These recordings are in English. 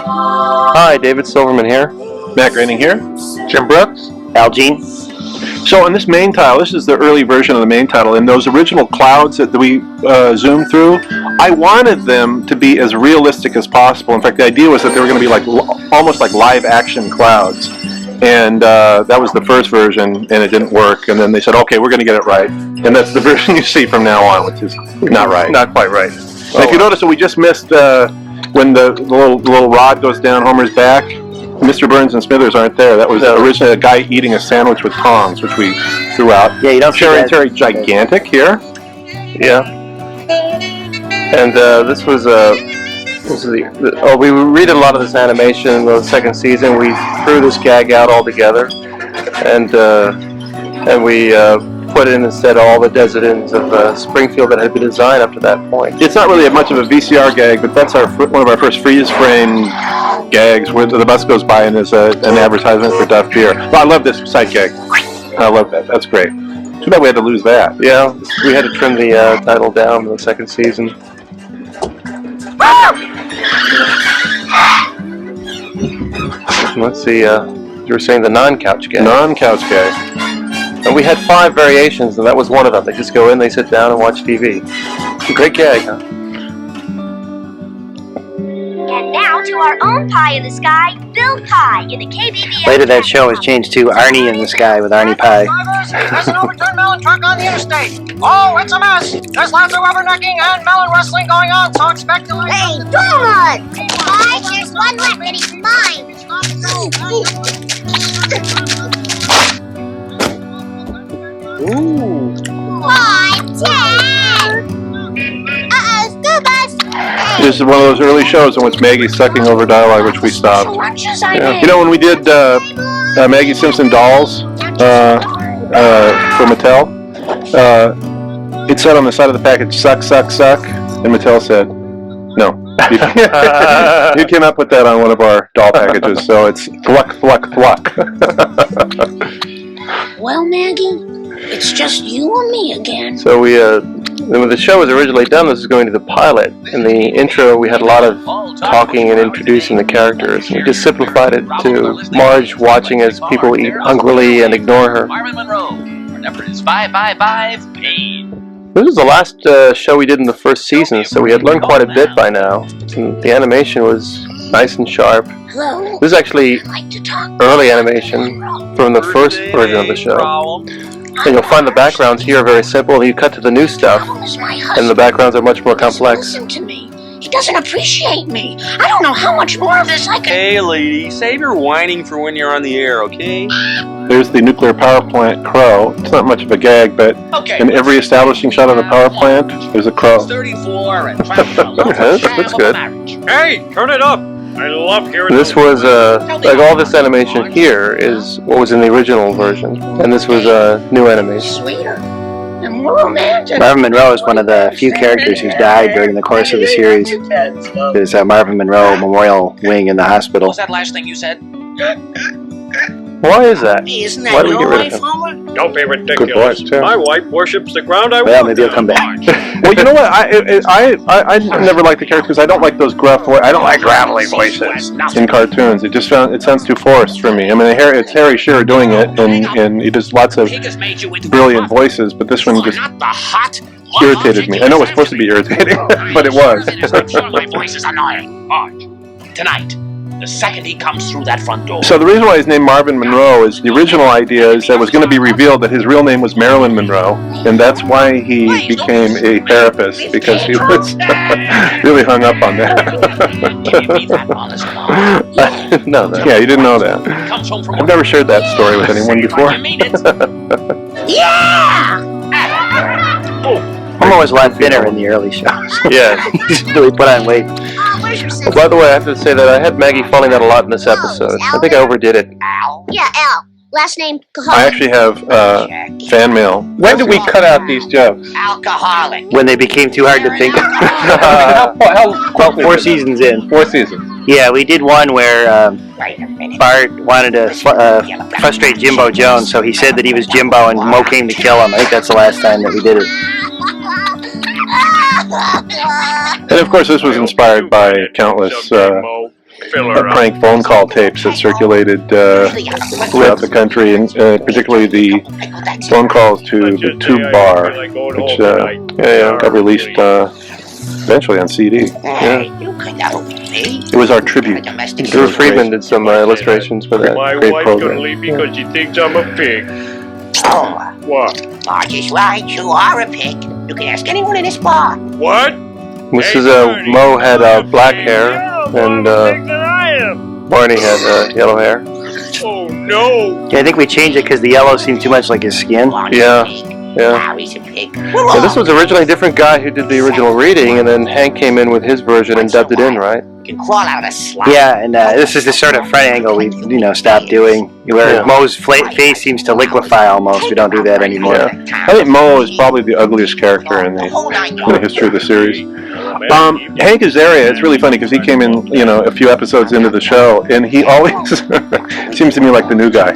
Hi, David Silverman here. Matt Groening here. Jim Brooks. Al Jean. So on this main title, this is the early version of the main title, and those original clouds that we zoomed through, I wanted them to be as realistic as possible. In fact, the idea was that they were going to be like almost like live action clouds. And that was the first version, and it didn't work. And then they said, okay, we're going to get it right. And that's the version you see from now on, which is not right. Not quite right. And if you notice, we just missed when the little rod goes down Homer's back. Mr. Burns and Smithers aren't there. That was originally a guy eating a sandwich with tongs, which we threw out. Yeah, you don't see that. Terry gigantic here. Yeah. And this was we redid a lot of this animation in the second season. We threw this gag out altogether, and we put in instead all the desert-ins of Springfield that had been designed up to that point. It's not really much of a VCR gag, but that's one of our first freeze frame gags where the bus goes by and there's an advertisement for Duff Beer. Well, I love this side gag. I love that. That's great. Too bad we had to lose that. Yeah, we had to trim the title down in the second season. Let's see, you were saying the non-couch gag. Non-couch gag. And we had 5 variations, and that was one of them. They just go in, they sit down, and watch TV. Great gag, huh? And now to our own pie in the sky, Bill Pie in the KBBS. Later that show was changed to Arnie in the Sky with Arnie Pie. There's an overturned melon truck on the interstate. Oh, it's a mess. There's lots of rubbernecking and melon wrestling going on, so expect to... Hey, Donut! Pie, there's one left and it's mine. Ooh. 5, 10. Uh-oh, school bus. This is one of those early shows in which Maggie's sucking over dialogue, which we stopped. Yeah. You know, when we did Maggie Simpson dolls for Mattel, it said on the side of the package, suck, suck, suck, and Mattel said, no. You cannot put that on one of our doll packages, so it's thluck, thluck, thluck. Well, Maggie, it's just you and me again. So when the show was originally done, this was going to be the pilot. In the intro, we had a lot of talking and introducing the characters. We just simplified it to Marge watching as people eat hungrily and ignore her. Her number is 555 paid. This was the last show we did in the first season, so we had learned quite a bit by now. And the animation was nice and sharp. Hello. This is actually I'd like to talk early animation from the first version of the show. And you'll find the backgrounds here are very simple. You cut to the new stuff, and the backgrounds are much more complex. Listen to me. He doesn't appreciate me. I don't know how much more of this I can... Hey, lady, save your whining for when you're on the air, okay? There's the nuclear power plant crow. It's not much of a gag, but in every establishing shot of the power plant, there's a crow. 34 and That's good. Hey, turn it up. I love hearing This was, like all this animation here is what was in the original version, and this was new animation. Sweeter and more romantic. Marvin Monroe is one of the few characters who's died during the course of the series. There's a Marvin Monroe Memorial Wing in the hospital. What was that last thing you said? Why is that? Isn't Why that do we your get rid wife, of him? Homer? Don't be ridiculous. Good point, too. My wife worships the ground I Well, walk maybe he'll come back. on. Well, you know what? I never liked the character because I don't like those gruff voices. I don't like gravelly voices in cartoons. It sounds too forced for me. I mean, it's Harry Shearer doing it, and he does lots of brilliant voices, but this one just irritated me. I know it was supposed to be irritating, but it was. My voice is annoying. Marge, tonight, the second he comes through that front door. So the reason why he's named Marvin Monroe is the original idea is that it was going to be revealed that his real name was Marilyn Monroe, and that's why he became a therapist, because he was really hung up on that. Can you beat that honest Marge? I didn't know that. Yeah, you didn't know that. Comes home from I've never shared that story with anyone before. I mean it. Yeah! Homer was a lot thinner in the early shows. Yeah. He just really put on weight. Where's your Well, by the way, I have to say that I had Maggie falling out a lot in this episode. I think I overdid it. Yeah, Al. Last name, I actually have fan mail. When did we cut out these jokes? Alcoholic. When they became too hard to think. Well, 4 seasons in. 4 seasons. Yeah, we did one where Bart wanted to frustrate Jimbo Jones, so he said that he was Jimbo and Mo came to kill him. I think that's the last time that we did it. And of course, this was inspired by countless prank phone call tapes that circulated throughout the country, and particularly the phone calls to the Tube Bar, which got released eventually on CD. Yeah. It was our tribute. Drew Friedman did some illustrations for that great program. Because she thinks I'm a pig. Oh, What? Marge is right. You are a pig. You can ask anyone in this bar. What? Mrs. Mo had black hair, and Barney had yellow hair. Oh no! Yeah, I think we changed it because the yellow seemed too much like his skin. Yeah. Larry's a pig. So this was originally a different guy who did the original reading, and then Hank came in with his version and dubbed it in, right? You can crawl out of a slot. Yeah, and this is the sort of front angle we, stopped doing, where Mo's face seems to liquefy almost. We don't do that anymore. Yeah. I think Mo is probably the ugliest character in the history of the series. Hank Azaria, it's really funny because he came in, a few episodes into the show, and he always seems to me like the new guy.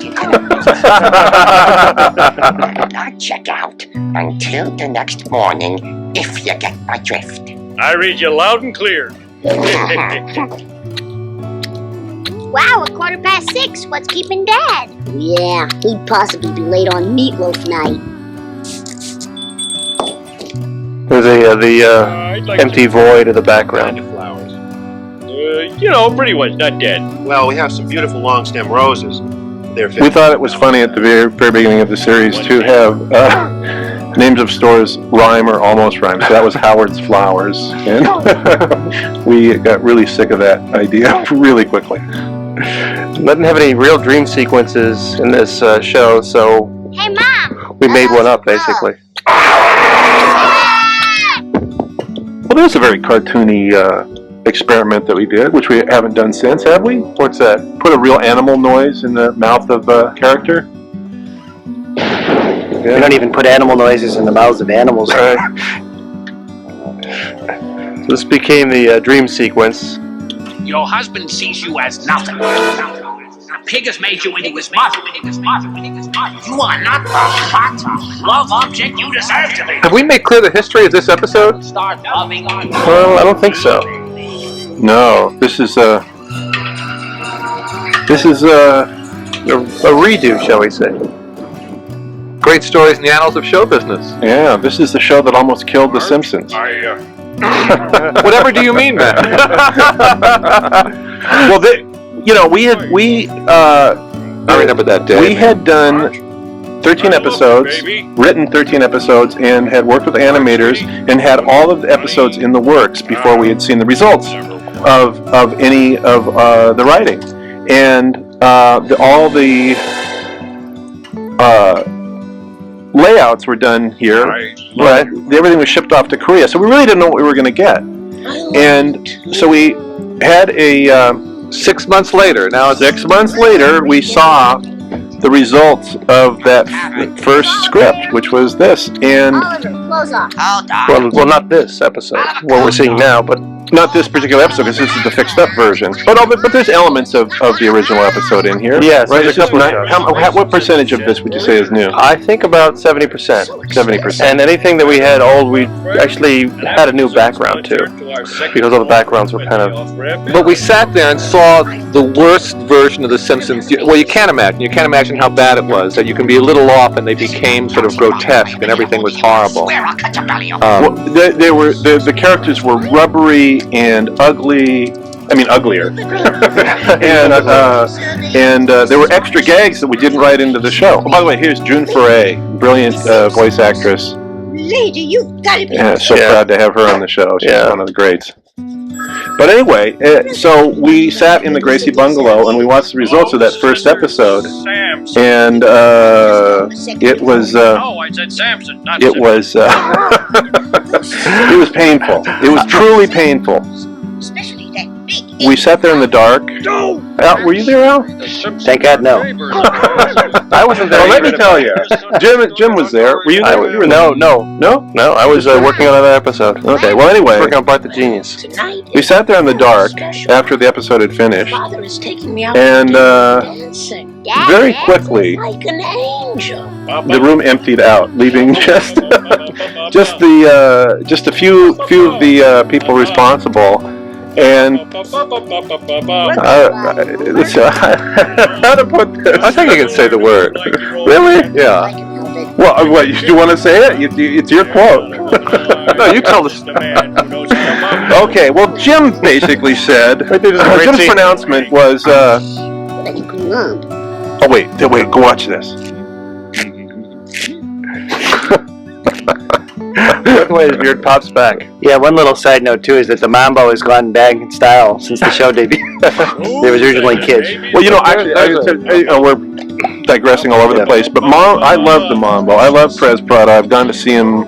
Not check out until the next morning, if you get my drift. I read you loud and clear. Wow, 6:15. What's keeping Dad? Yeah, he'd possibly be late on meatloaf night. There's the empty void of the background. Flowers. Pretty much not dead. Well, we have some beautiful long stem roses. They're We thought it was funny at the very beginning of the series to have names of stores rhyme or almost rhyme. So that was Howard's Flowers, and we got really sick of that idea really quickly. Didn't have any real dream sequences in this show, so Hey, Mom! we made one up, basically. Well, that was a very cartoony experiment that we did, which we haven't done since, have we? What's that? Put a real animal noise in the mouth of a character. We don't even put animal noises in the mouths of animals. So this became the dream sequence. Your husband sees you as nothing. A pig has made you into his mother. You are not the hot love object you deserve to be. Have we made clear the history of this episode? Start loving on. Well, I don't think so. No, this is a redo, shall we say. Great stories in the annals of show business. Yeah, this is the show that almost killed The Simpsons. Whatever do you mean, man? Well, I remember that day. we had done 13 episodes, written 13 episodes, and had worked with animators and had all of the episodes in the works before we had seen the results of any of the writing. And all the layouts were done here, but everything was shipped off to Korea, so we really didn't know what we were going to get. And so we had a 6 months later. Now, 6 months later, we saw the results of that first script, which was this. And Oliver, close off. Hold on. Well, not this episode, what we're seeing now, but not this particular episode, because this is the fixed up version. But there's elements of the original episode in here. Yes, right. there's It's a just couple what percentage of this would you say is new? I think about 70%. 70%. And anything that we had old, we actually had a new background too, because all the backgrounds were kind of. but we sat there and saw the worst version of The Simpsons. Well, you can't imagine. You can't imagine how bad it was. That you can be a little off, and they became sort of grotesque, and everything was horrible. Swear I'll cut your belly off. Well, the characters were rubbery and ugly. I mean, uglier. and there were extra gags that we didn't write into the show. Oh, by the way, here's June Foray, brilliant voice actress. Lady, you've got to be. Yeah, so proud to have her on the show. She's one of the greats. But anyway, so we sat in the Gracie Bungalow and we watched the results of that first episode, and it was. No, I said Samson, not It was. It was painful. It was truly painful. Especially that big. We sat there in the dark. Al, were you there, Al? Thank God, no. I wasn't there. Well, let me tell you. Jim was there. Were you there? No. No? I was working on another episode. Okay, well, anyway. Working on Bart the Genius. Tonight, We sat there in the dark after the episode had finished, Father is taking me out and dancing very quickly like an angel. the room emptied out, leaving just a few of the people responsible, And how to put this? I think I can say the word. really? Yeah. Well, what, you want to say it? It's your quote. No, you tell us. Okay, well, Jim basically said, Jim's pronouncement was, oh, wait, go watch this. The way his beard pops back. Yeah, one little side note too is that the Mambo has gone back in style since the show debut. They was originally kids. Well, actually, we're digressing all over the place, but I love the Mambo. I love Perez Prado. I've gone to see him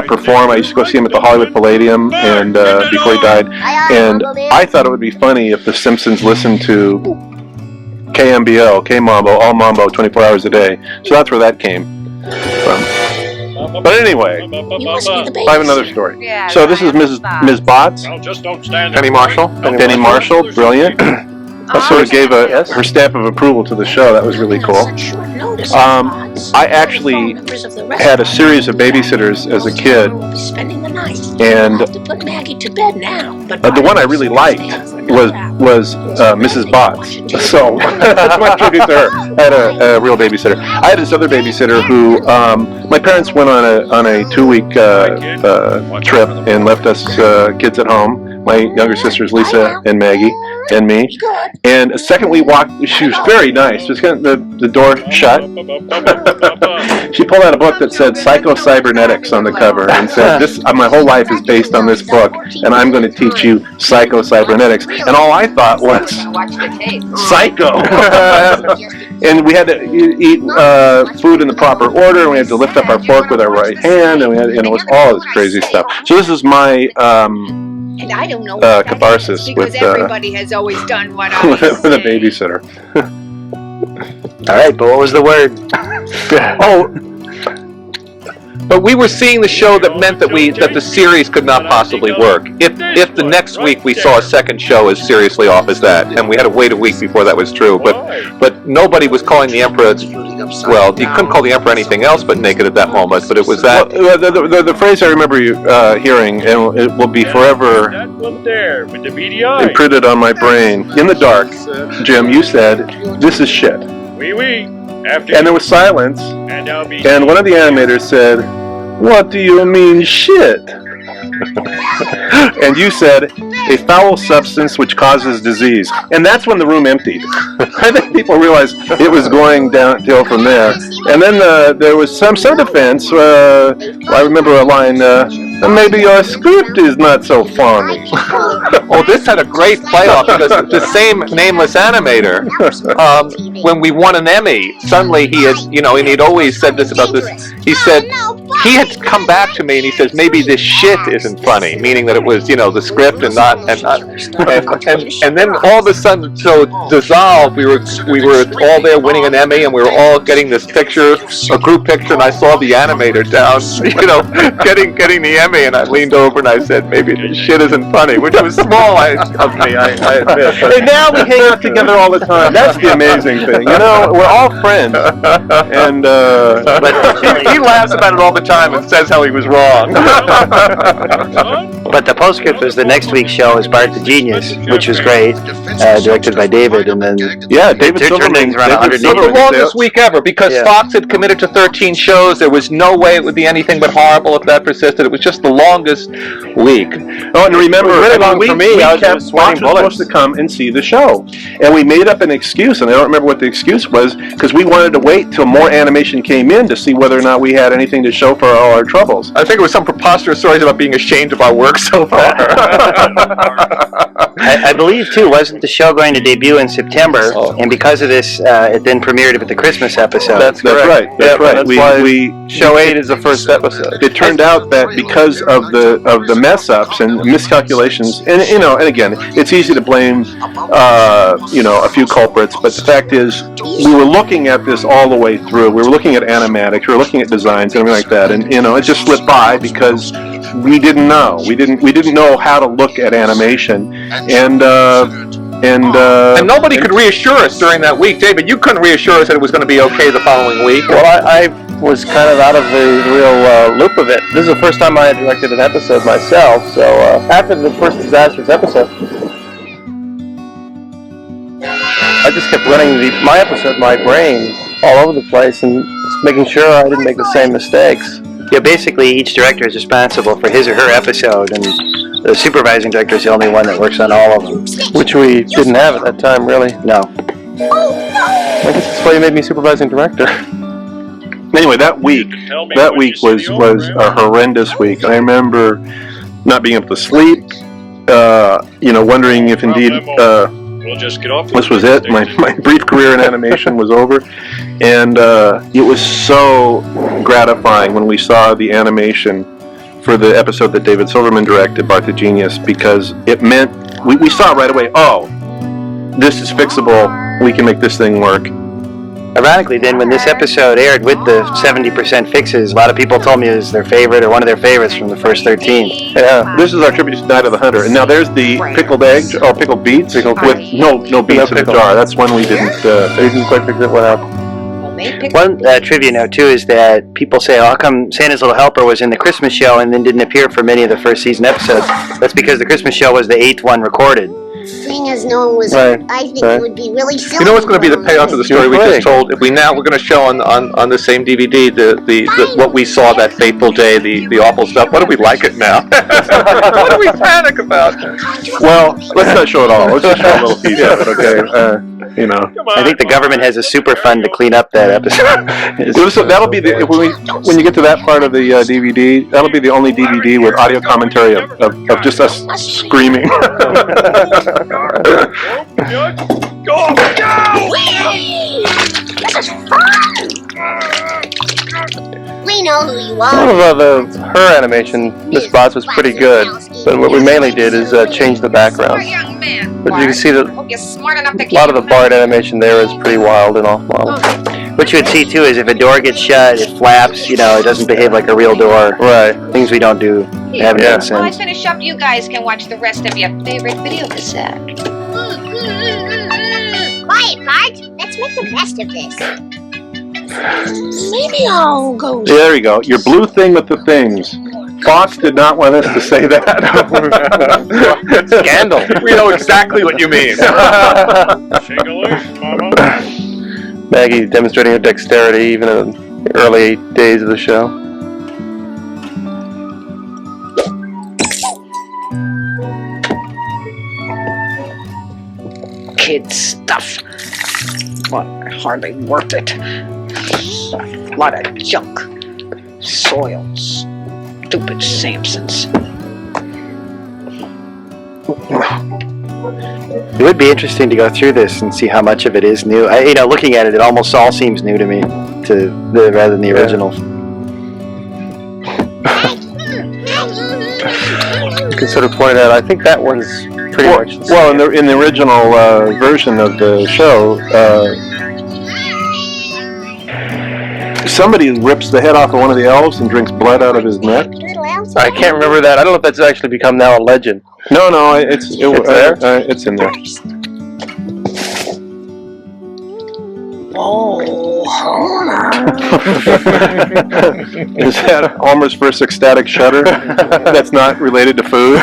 perform. I used to go see him at the Hollywood Palladium, and before he died. And I thought it would be funny if the Simpsons listened to KMBO, K-Mambo, all Mambo, 24 hours a day. So that's where that came from. But anyway, I have another story. So this is Ms. Botts. Just don't stand Penny Marshall. Penny Marshall, brilliant. That sort of gave her stamp of approval to the show. That was really cool. I actually had a series of babysitters as a kid, and the one I really liked was Mrs. Botts. So that's my tribute to her. I had a real babysitter. I had this other babysitter who my parents went on a 2-week trip and left us kids at home. My younger sisters, Lisa and Maggie, and me. And the second we walked, she was very nice. Just got the door shut. She pulled out a book that said Psycho-Cybernetics on the cover and said, "This my whole life is based on this book, and I'm going to teach you Psycho-Cybernetics." And all I thought was, psycho. And we had to eat food in the proper order, and we had to lift up our fork with our right hand, and it was all this crazy stuff. So this is my and I don't know catharsis because with everybody has always done what I with a babysitter. All right, but what was the word? But we were seeing the show that meant that the series could not possibly work. If the next week we saw a second show as seriously off as that, and we had to wait a week before that was true. But nobody was calling the Emperor. Well, you couldn't call the Emperor anything else but naked at that moment. But it was that. Well, the phrase I remember you hearing, and it will be forever imprinted on my brain. In the dark, Jim, you said, "This is shit." And there was silence, and one of the animators said, "What do you mean, shit?" And you said, "A foul substance which causes disease." And that's when the room emptied. I think people realized it was going downhill from there. And then there was some defense. I remember a line, "Maybe your script is not so funny." Oh, this had a great playoff because the same nameless animator, when we won an Emmy, suddenly he had, and he'd always said this about this. He said he had come back to me and he says, "Maybe this shit isn't funny," meaning that it was, the script and not. And then all of a sudden, so dissolved. We were all there winning an Emmy, and we were all getting this picture, a group picture, and I saw the animator down, getting the Emmy, and I leaned over and I said, "Maybe this shit isn't funny," which was small of me, I admit. And now we hang out together all the time. That's the amazing thing. We're all friends. And but he laughs about it all the time and says how he was wrong. But the postscript was the next week's show is Bart the Genius, which was great, directed by David, and then David Silverman around 100. It was the longest week ever because Fox had committed to 13 shows. There was no way it would be anything but horrible if that persisted. It was just the longest week. Oh, and remember, really long for me. I was kept sweating bullets. supposed to come and see the show, and we made up an excuse, and I don't remember what the excuse was, because we wanted to wait till more animation came in to see whether or not we had anything to show for all our troubles. I think it was some preposterous stories about being ashamed of our work so far. I believe, too, wasn't the show going to debut in September? And because of this, it then premiered with the Christmas episode. That's right. That's right. That's why show 8 is the first episode. It turned out that because of the mess ups and miscalculations, and again, it's easy to blame a few culprits, but the fact is, we were looking at this all the way through. We were looking at animatics, we were looking at designs, and everything like that, and it just slipped by because we didn't know. We didn't know how to look at animation, and nobody could reassure us during that week. David, you couldn't reassure us that it was going to be okay the following week. Well, I was kind of out of the real loop of it. This is the first time I had directed an episode myself, so after the first disastrous episode, I just kept running my episode, my brain, all over the place and making sure I didn't make the same mistakes. Yeah, basically each director is responsible for his or her episode, and the supervising director is the only one that works on all of them. Which we didn't have at that time, really. No. I guess that's why you made me supervising director. Anyway, that week was a horrendous week. I remember not being able to sleep, wondering if indeed this was it. My brief career in animation was over, and it was so gratifying when we saw the animation for the episode that David Silverman directed, Bart the Genius, because it meant we saw right away, oh, this is fixable, we can make this thing work. Ironically, then, when this episode aired with the 70% fixes, a lot of people told me it was their favorite or one of their favorites from the first 13. Yeah, this is our tribute to Night of the Hunter. And now there's the pickled eggs, or pickled beets, with no beets in the jar. That's one we didn't quite figure that one out. One trivia note, too, is that people say, oh, how come Santa's Little Helper was in the Christmas show and then didn't appear for many of the first season episodes? That's because the Christmas show was the 8th one recorded. Seeing as no one was, I think it would be really silly. You know what's going to be the payoff of the story we just told? We're going to show on the same DVD the what we saw that fateful day, the awful stuff. What do we like it now? What do we panic about? Well, let's not show it all. Let's just show a little piece of it, okay? I think the government has a super fund to clean up that episode. So that'll be when you get to that part of the DVD. That'll be the only DVD with audio commentary of just us screaming. This is fun! We know who you are. Some of her animation, Miss Bots, was pretty good, but what we mainly did is change the background. But you can see that a lot of the Bart animation there is pretty wild and off-model. What you would see, too, is if a door gets shut, it flaps, it doesn't behave like a real door. Right. Things we don't do. Haven't done since. Well, I finish up, you guys can watch the rest of your favorite video cassette. Quiet, Marge. Let's make the best of this. Maybe I'll go. There you go. Your blue thing with the things. Fox did not want us to say that. Scandal. We know exactly what you mean. Maggie demonstrating her dexterity even in the early days of the show. Kid stuff. But hardly worth it. A lot of junk. Soils. Stupid Simpsons. It would be interesting to go through this and see how much of it is new. Looking at it, it almost all seems new to me, rather than the original. You can sort of point out, I think that one's pretty much the same. Well, in the original version of the show, somebody rips the head off of one of the elves and drinks blood out of his neck. I can't remember that. I don't know if that's actually become now a legend. No, it's there. It's in there. Oh, Is that Homer's first ecstatic shudder? That's not related to food.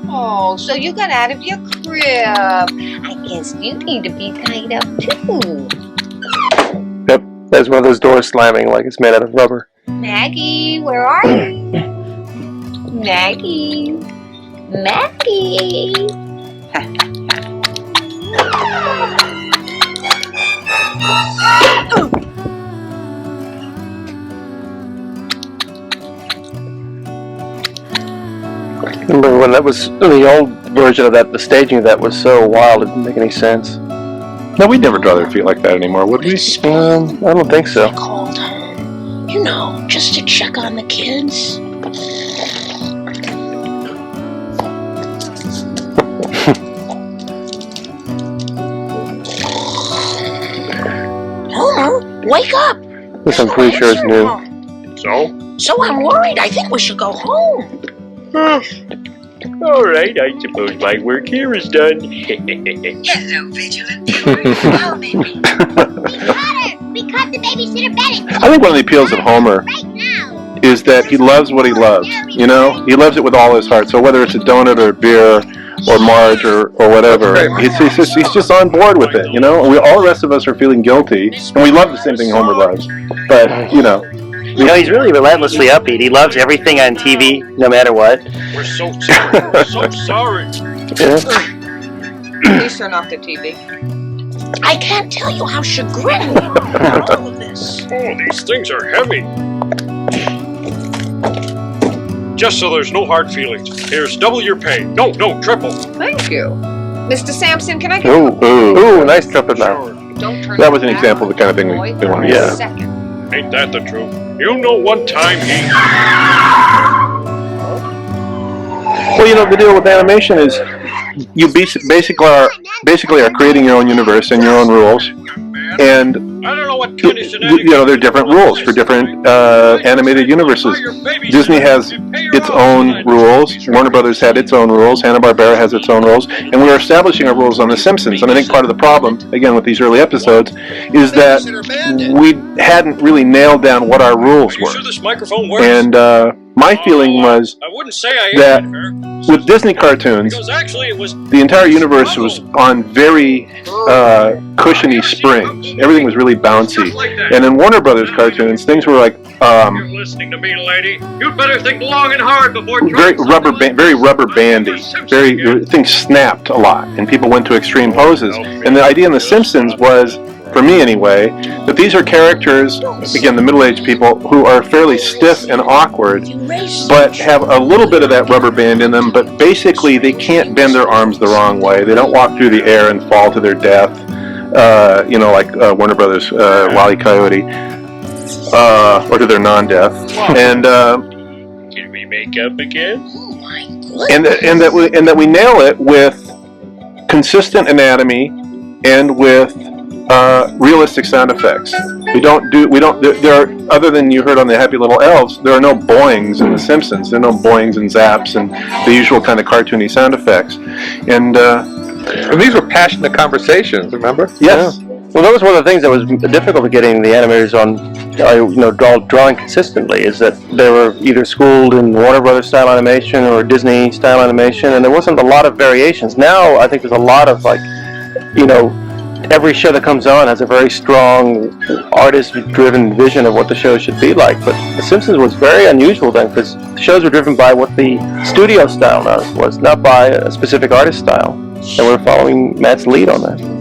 Oh, so you got out of your crib. I guess you need to be tied up too. Yep, there's one of those doors slamming like it's made out of rubber. Maggie, where are you? Maggie. Maggie. Remember when that was the old version of that, the staging of that was so wild it didn't make any sense. No, we'd never draw their feet like that anymore, would we? I don't think so. Called home, just to check on the kids. Homer, wake up! This I'm pretty sure is new. So I'm worried. I think we should go home. All right, I suppose my work here is done. Hello, Vigilant. How may we? We cut the Babysitter Bennett. I think one of the appeals of Homer is that he loves what he loves. You know, he loves it with all his heart. So whether it's a donut or a beer or Marge or whatever, he's just on board with it. You know, all the rest of us are feeling guilty, and we love the same thing Homer loves. But you know, he's really relentlessly upbeat. He loves everything on TV, no matter what. We're so sorry. We're so sorry. Please turn off the TV. I can't tell you how chagrined we are about all of this. Oh, these things are heavy. Just so there's no hard feelings. Here's double your pay. No, triple. Thank you. Mr. Sampson, can I get Ooh, nice trumpet now. Don't turn that was an your back example of the kind of thing we wanted. for a second. Ain't that the truth? You know, one time he... Well, you know, the deal with animation is you basically are creating your own universe and your own rules, and I don't know what kind of you know, there are different rules for different animated universes. Disney has its own rules. Warner Brothers had its own rules. Hanna-Barbera has its own rules, and we are establishing our rules on The Simpsons. And I think part of the problem, again, with these early episodes, is that we hadn't really nailed down what our rules were. Sure this microphone works? And my feeling was I wouldn't say I that hated her. with Disney cartoons, Because actually it was... the entire universe was on very cushiony springs. Everything was really bouncy. And in Warner Brothers cartoons, things were like You're listening to me, lady. You'd better think long and hard before... very rubber bandy. Things snapped a lot, and people went to extreme poses. And the idea in The Simpsons was, for me anyway, that these are characters, again, the middle-aged people, who are fairly stiff and awkward, but have a little bit of that rubber band in them, but basically they can't bend their arms the wrong way. They don't walk through the air and fall to their death, you know, like Warner Brothers, Wile E. Coyote, or to their non-death. And Did we make up again? and that we nail it with consistent anatomy and with realistic sound effects. There are, other than you heard on the Happy Little Elves, there are no boings in The Simpsons. There are no boings and zaps and the usual kind of cartoony sound effects. And these were passionate conversations, remember? yes. Well, that was one of the things that was difficult to getting the animators on, drawing consistently, is that they were either schooled in Warner Brothers style animation or Disney style animation, and there wasn't a lot of variations. Now, I think there's a lot of, every show that comes on has a very strong artist-driven vision of what the show should be like. But The Simpsons was very unusual then, because the shows were driven by what the studio style was, not by a specific artist style. And we're following Matt's lead on that.